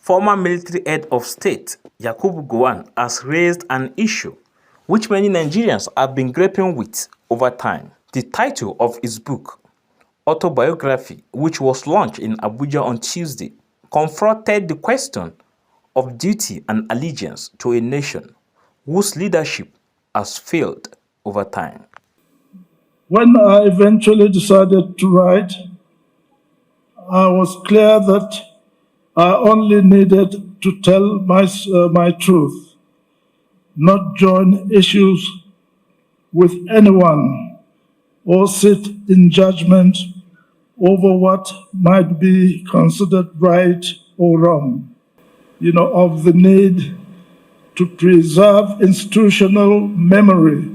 Former military head of state Yakubu Gowon has raised an issue which many Nigerians have been grappling with over time. The title of his book, autobiography, which was launched in Abuja on Tuesday, confronted the question of duty and allegiance to a nation whose leadership has failed over time. When I eventually decided to write, I was clear that I only needed to tell my truth, not join issues with anyone or sit in judgment over what might be considered right or wrong. Of the need to preserve institutional memory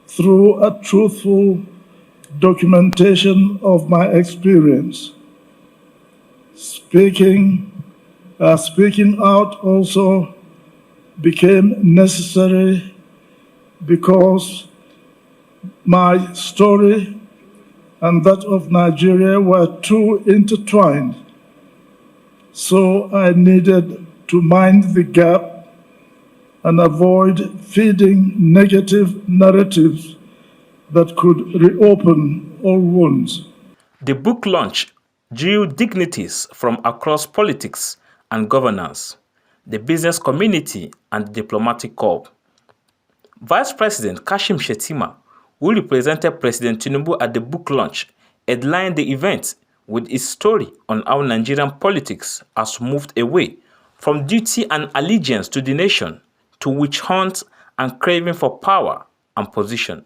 through a truthful documentation of my experience. Speaking out also became necessary because my story and that of Nigeria were too intertwined. So I needed to mind the gap and avoid feeding negative narratives that could reopen all wounds. The book launch drew dignitaries from across politics and governance, the business community and the diplomatic corps. Vice President Kashim Shettima, who represented President Tinubu at the book launch, headlined the event with his story on how Nigerian politics has moved away from duty and allegiance to the nation to witch hunt and craving for power and position.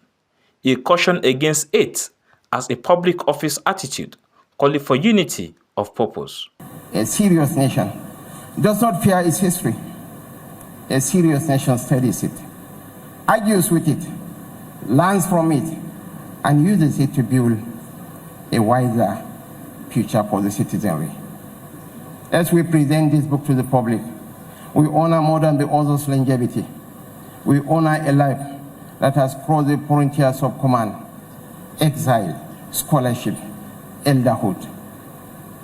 He cautioned against it as a public office attitude, calling for unity of purpose. A serious nation does not fear its history. A serious nation studies it, argues with it, learns from it, and uses it to build a wiser future for the citizenry. As we present this book to the public, we honor more than the author's longevity. We honor a life that has crossed the frontiers of command, exile, scholarship, elderhood,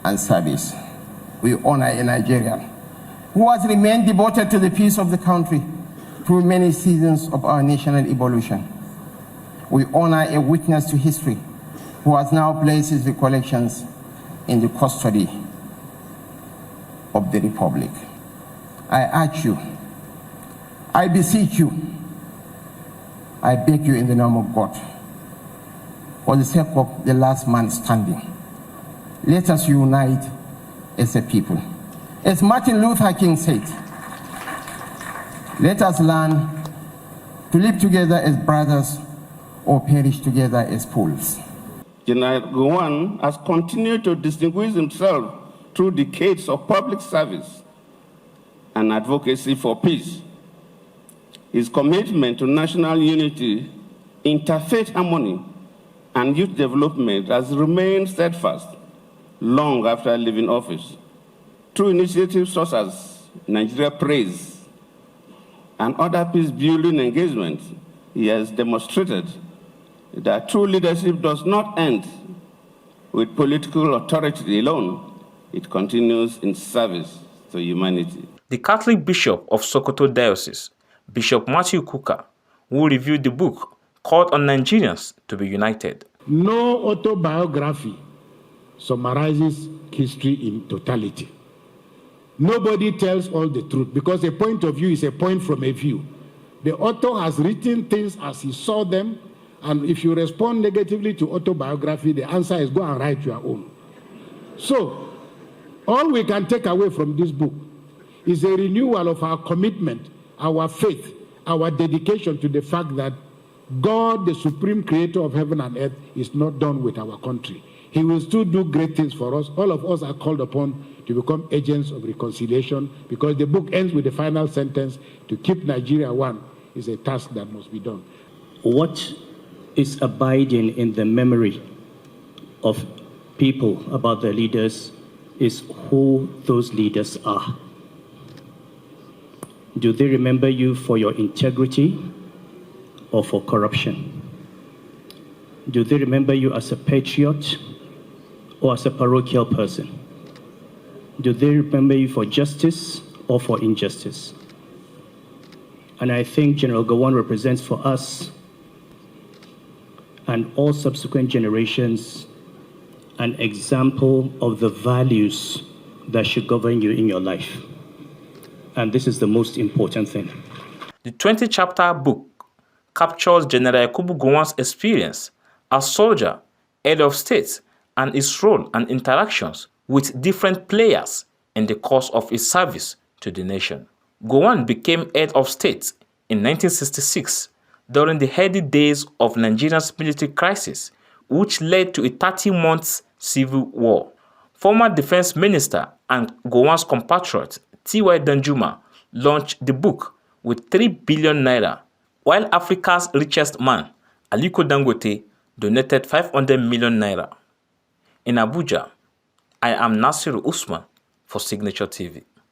and service. We honor a Nigerian who has remained devoted to the peace of the country through many seasons of our national evolution. We honor a witness to history who has now placed his recollections in the custody of the Republic. I urge you, I beseech you, I beg you in the name of God, for the sake of the last man standing, let us unite as a people. As Martin Luther King said, let us learn to live together as brothers or perish together as fools. General Gowon has continued to distinguish himself through decades of public service and advocacy for peace. His commitment to national unity, interfaith harmony, and youth development has remained steadfast long after leaving office. Through initiatives such as Nigeria Praise and other peace-building engagements, he has demonstrated that true leadership does not end with political authority alone. It continues in service to humanity. The Catholic Bishop of Sokoto Diocese, Bishop Matthew Kuka, who reviewed the book, called on Nigerians to be united. No autobiography summarizes history in totality. Nobody tells all the truth because a point of view is a point from a view. The author has written things as he saw them, and if you respond negatively to autobiography, the answer is go and write your own. So, all we can take away from this book is a renewal of our commitment, our faith, our dedication to the fact that God, the supreme creator of heaven and earth, is not done with our country. He will still do great things for us. All of us are called upon to become agents of reconciliation because the book ends with the final sentence, to keep Nigeria one is a task that must be done. What is abiding in the memory of people about their leaders is who those leaders are. Do they remember you for your integrity or for corruption? Do they remember you as a patriot or as a parochial person? Do they remember you for justice or for injustice? And I think General Gowon represents for us and all subsequent generations an example of the values that should govern you in your life. And this is the most important thing. The 20-chapter book captures General Yakubu Gowon's experience as soldier, head of state, and his role and interactions with different players in the course of his service to the nation. Gowon became head of state in 1966 during the heady days of Nigeria's military crisis, which led to a 30-month civil war. Former defense minister and Gowon's compatriot T.Y. Danjuma launched the book with 3 billion naira, while Africa's richest man, Aliko Dangote, donated 500 million naira. In Abuja, I am Nasiru Usman for Signature TV.